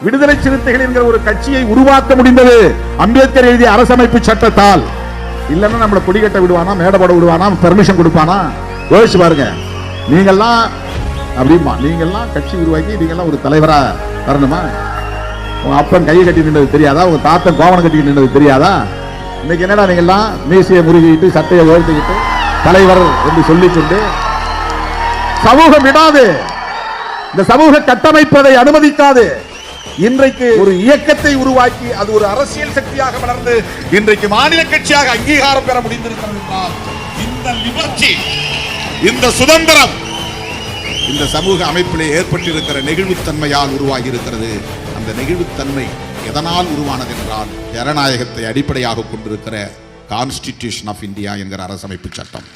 விடுதலை சிறுத்தைகள் என்கிற ஒரு கட்சியை உருவாக்க முடிந்தது அம்பேத்கர் எழுதிய அரசமைப்பு சட்டத்தால். இல்லன்னா நம்மள கொடிகட்ட விடுவானா, மேடப்பட விடுவானா, பெர்மிஷன் கொடுப்பானா? யோசிச்சு பாருங்க. நீங்கெல்லாம் அப்படிமா, நீங்கெல்லாம் கட்சி உருவாக்கி நீங்கெல்லாம் ஒரு தலைவரா வரணுமா? உங்க அப்பன் கையை கட்டி நின்றது தெரியாதா? உங்க தாத்தன் கோவணம் கட்டி நின்றது தெரியாதா? இன்னைக்கு என்னடா நீங்கெல்லாம் மீசையை முறுகிட்டு சட்டையை உயர்த்திக்கிட்டு தலைவர் என்று சொல்லிக்கொண்டு சமூகம் விடாது, இந்த சமூக கட்டமைப்பதை அனுமதிக்காது. இன்றைக்கு ஒரு இயக்கத்தை உருவாக்கி அது ஒரு அரசியல் சக்தியாக வளர்ந்து இன்றைக்கு மாநில கட்சியாக அங்கீகாரம் பெற முடிந்திருக்கிறது என்றால் இந்த லிபர்ட்டி, இந்த சுதந்திரம் இந்த சமூக அமைப்பிலே ஏற்பட்டிருக்கிற நெகிழ்வுத்தன்மையால் உருவாகி இருக்கிறது. அந்த நெகிழ்வுத்தன்மை எதனால் உருவானது என்றால் ஜனநாயகத்தை அடிப்படையாக கொண்டிருக்கிற கான்ஸ்டிடியூஷன் ஆஃப் இந்தியா என்கிற அரசமைப்பு சட்டம்.